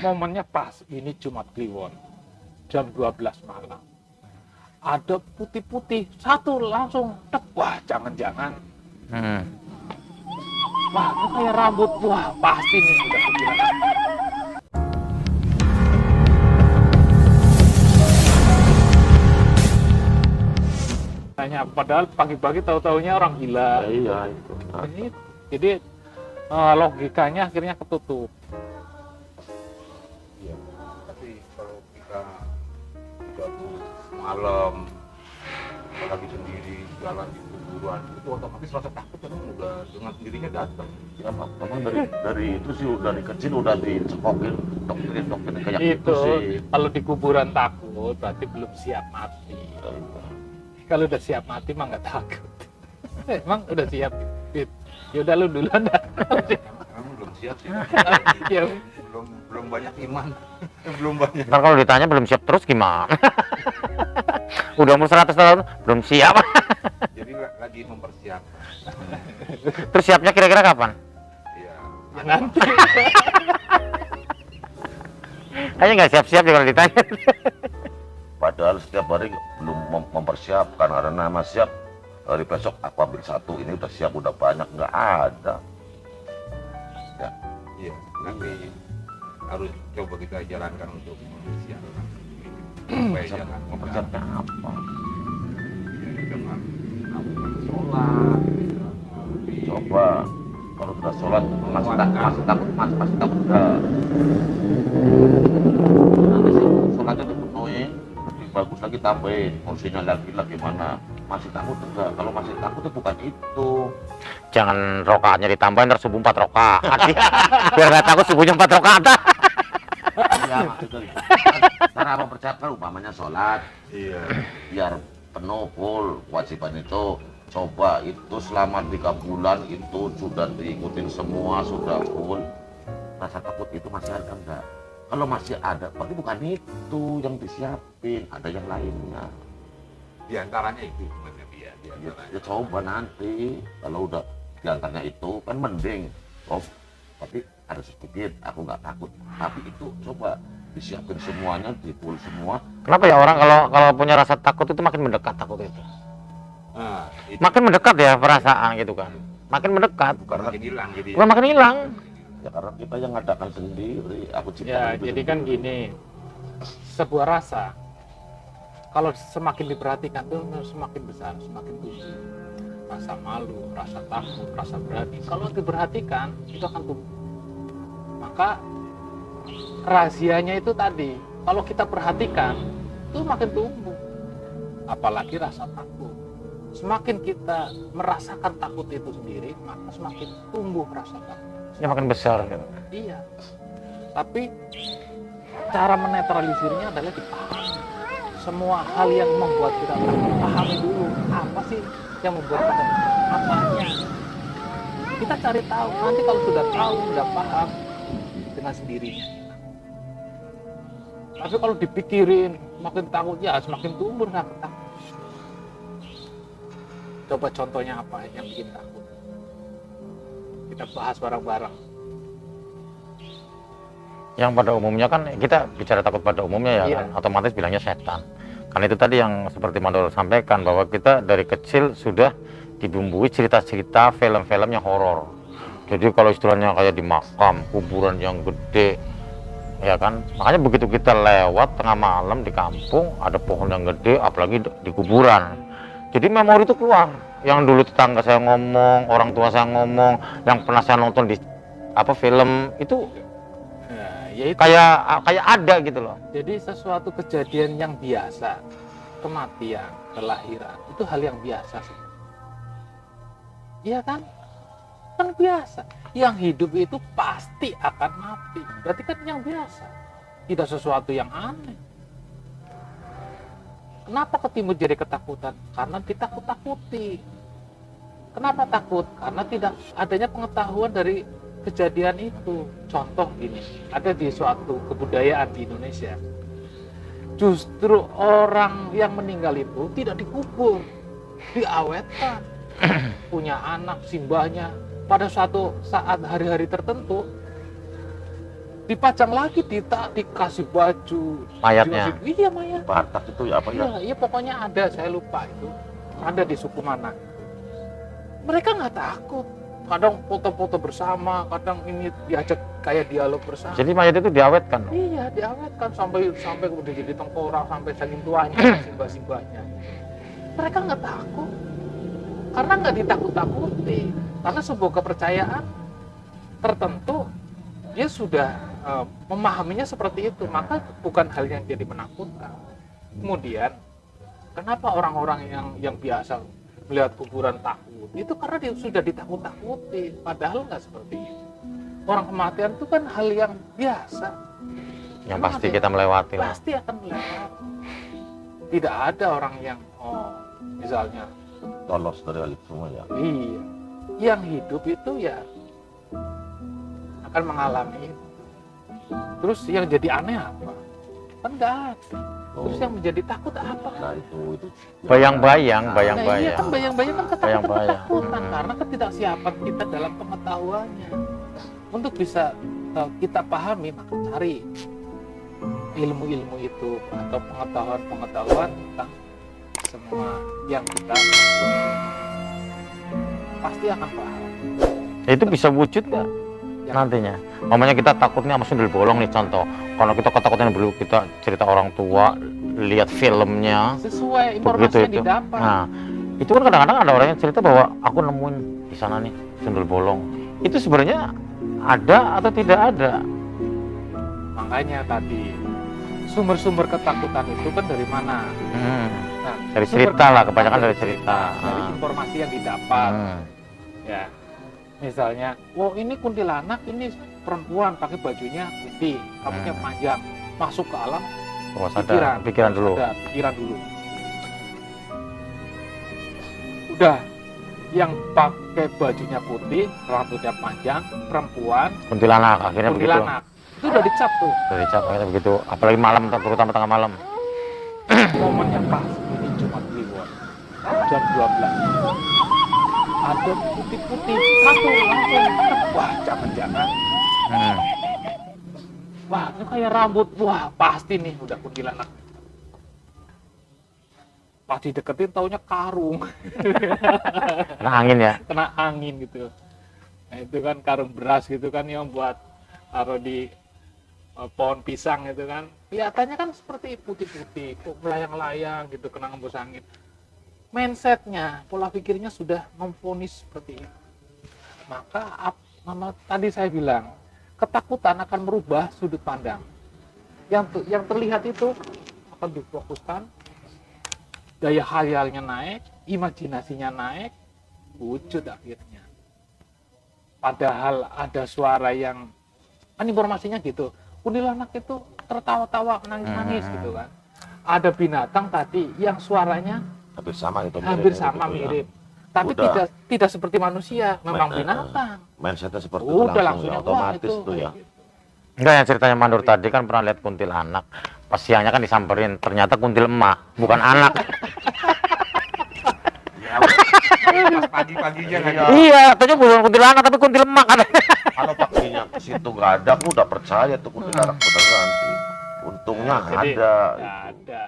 momennya pas, ini Jumat Kliwon, jam 12 malam. Ada putih-putih, satu langsung, wah jangan-jangan. Wah, ini kayak rambut, wah pasti nih udah kebiasaan. Tanya, padahal pagi-pagi tahu-taunya orang gila. Iya itu. Jadi logikanya akhirnya ketutup. Iya, tapi kalau kita gabung malam, apalagi sendiri jalan di kuburan, itu otomatis rasa takut kan udah dengan sendirinya datang. Ya, memang dari itu sih dari kecil udah dicekokin doktrin kayak Itu gitu sih. kalau di kuburan takut berarti belum siap mati. Kalau udah siap mati mah nggak takut. Emang udah siap? Ya udah lu duluan dah. Emang belum siap sih. Ya, belum banyak iman. Belum banyak. Ntar kalau ditanya belum siap terus gimana? Udah umur 100 tahun belum siap. Jadi lagi mempersiapkan. Terus siapnya kira-kira kapan? Iya. ya nanti. Kayaknya nggak siap-siap ya kalau ditanya. Padahal setiap hari belum mempersiapkan karena masih siap hari besok aku ambil satu ini udah siap udah banyak nggak ada. Ya. Iya. Tapi harus coba kita jalankan untuk mempersiapkan. Supaya jangan Mempersiapkan apa? dengan melakukan sholat. Coba kalau sudah sholat masih takut enggak? Nanti sih sholatnya dipenuhi, lebih bagus lagi tambahin porsinya lagi gimana? Masih takut enggak? Kalau masih takut itu bukan itu. Jangan rokaatnya ditambahin ntar subuh 4 rokaat. Biar nggak takut subuhnya 4 rokaat. Ya maksudnya cara mempersiapkan umpamanya sholat Iya. biar penuh full kewajiban itu. Coba itu selama 3 bulan itu sudah diikutin semua sudah full, rasa takut itu masih ada enggak? Kalau masih ada berarti bukan itu yang disiapin, ada yang lainnya. Di antaranya itu sebenarnya Ya coba nanti kalau udah diantaranya itu kan mending tapi ada sedikit aku nggak takut, tapi itu coba disiapin semuanya, di full semua. Kenapa ya orang kalau punya rasa takut itu makin mendekat takut itu? Nah, itu Makin mendekat ya perasaan gitu kan. Makin mendekat. karena hilang jadi. Bukan makin hilang. Ya karena kita yang ngadakan sendiri, aku Ya, ciptakan itu jadi kan sendiri. gini. Sebuah rasa kalau semakin diperhatikan tuh semakin besar, semakin tumbuh. Rasa malu, rasa takut, rasa berani. Kalau diperhatikan itu akan tumbuh. Maka rahasianya itu tadi, kalau kita perhatikan itu makin tumbuh. Apalagi rasa takut. Semakin kita merasakan takut itu sendiri, maka semakin tumbuh rasa takut. Ya makin besar gitu. Iya. Tapi cara menetralisirnya adalah dipahami. Semua hal yang membuat kita takut, pahami dulu apa sih yang membuat kita takut, apanya. Kita cari tahu. Nanti kalau sudah tahu, sudah paham, dengan sendirinya. Tapi kalau dipikirin, makin takut ya semakin tumbuh rasa takut. Coba contohnya apa yang bikin takut? Kita bahas bareng-bareng. Yang pada umumnya kan kita bicara takut pada umumnya ya Iya. kan, otomatis bilangnya setan. Karena itu tadi yang seperti Mandor sampaikan bahwa kita dari kecil sudah dibumbui cerita-cerita film-film yang horor. Jadi kalau istilahnya kayak di makam, kuburan yang gede, ya kan. Makanya begitu kita lewat tengah malam di kampung ada pohon yang gede, apalagi di kuburan. Jadi memori itu keluar. Yang dulu tetangga saya ngomong, orang tua saya ngomong, yang pernah saya nonton di film itu Nah, yaitu kayak ada gitu loh. jadi sesuatu kejadian yang biasa, kematian, kelahiran, itu hal yang biasa sih. Iya kan? Kan biasa. Yang hidup itu pasti akan mati. Berarti kan yang biasa. Tidak sesuatu yang aneh. Kenapa ketimbun jadi ketakutan? Karena ditakut-takuti. Kenapa takut? Karena tidak adanya pengetahuan dari kejadian itu. Contoh gini, ada di suatu kebudayaan di Indonesia. Justru orang yang meninggal itu tidak dikubur, diawetkan. Punya anak, simbahnya. Pada suatu saat hari-hari tertentu, dipajang lagi, dikasih baju Mayatnya. iya mayat. Batak itu ya apa ya? Iya pokoknya ada, saya lupa itu ada di suku mana. Mereka nggak takut, kadang foto-foto bersama, kadang ini diajak kayak dialog bersama. Jadi mayat itu diawetkan. Iya diawetkan sampai udah jadi tengkorak, sampai saking tuanya simbah-simbahnya. Mereka nggak takut karena nggak ditakut-takuti, karena sebuah kepercayaan tertentu dia sudah memahaminya seperti itu, maka bukan hal yang jadi menakutkan. Kemudian kenapa orang-orang yang biasa melihat kuburan takut itu karena dia sudah ditakut-takuti, padahal nggak seperti itu. Orang kematian itu kan hal yang biasa Yang Emang pasti ada- kita melewati lah. pasti akan melewati. Tidak ada orang yang misalnya Lolos dari hal itu semua ya. iya, yang hidup itu ya akan mengalami itu. Terus yang jadi aneh apa? Kan nggak ada. Terus yang menjadi takut apa? Nah itu Bayang-bayang, Nah, iya bayang-bayang. kan bayang-bayang kan Bayang-bayang. ketakutan Hmm. karena ketidaksiapan kita dalam pengetahuannya. Untuk bisa kita pahami, maka cari ilmu-ilmu itu atau pengetahuan-pengetahuan tentang semua yang kita pasti akan paham. Itu bisa wujud nggak Ya. nantinya? Mamanya kita takutnya sama sundel bolong nih contoh. Kalau kita ketakutan dulu kita cerita orang tua, lihat filmnya, Sesuai informasi begitu yang itu. didapat. Nah, itu kan kadang-kadang ada orang yang cerita bahwa aku nemuin di sana nih sundel bolong. Itu sebenarnya ada atau tidak ada? Makanya tadi sumber-sumber ketakutan itu kan dari mana? Nah, Dari sumber cerita lah, kebanyakan ketakutan dari cerita. dari Ah. informasi yang didapat. Hmm. Ya, misalnya, oh ini kuntilanak, ini perempuan pakai bajunya putih, rambutnya Hmm. panjang, masuk ke alam Bawah sadar, pikiran dulu. sadar, pikiran dulu. Udah, yang pakai bajunya putih, rambutnya panjang, perempuan, Kuntilanak akhirnya begitu. kuntilanak, itu udah dicap tuh. Dari cap akhirnya begitu. Apalagi malam, terutama tengah malam. Momennya pas, ini Jumat Kliwon, jam 12. Ada putih-putih, satu langsung, wah jangan-jangan. Hmm. Wah, ini kayak rambut. Wah, pasti nih udah kuntilanak. Pas dideketin taunya karung. Kena angin ya. Kena angin gitu. Nah, itu kan karung beras gitu kan yang buat taruh di pohon pisang gitu kan. Kelihatannya kan seperti putih-putih, kok melayang-layang gitu kena hembus angin. Mindsetnya, pola pikirnya sudah memvonis seperti itu. Maka tadi saya bilang, ketakutan akan merubah sudut pandang. Yang terlihat itu akan difokuskan, daya khayalnya naik, imajinasinya naik, wujud akhirnya. Padahal ada suara yang, kan informasinya gitu, kuntilanak itu tertawa-tawa, nangis-nangis gitu kan. Ada binatang tadi yang suaranya hampir sama itu. hampir sama mirip. Tapi Udah. tidak seperti manusia, memang Ma- binatang. Mindsetnya seperti itu Udah langsung langsungnya ya, otomatis wah, tuh ya. Enggak, yang ceritanya Mandor tadi kan pernah lihat kuntilanak. Pas siangnya kan disamperin, ternyata kuntil emak, bukan anak. Pas pagi-paginya kan. Iya. Iya, katanya bukan kuntilanak tapi kuntil emak kan. Kalau paginya ke situ nggak ada, aku udah percaya tuh kuntilanak beneran sih. Untungnya Jadi, ada. ada.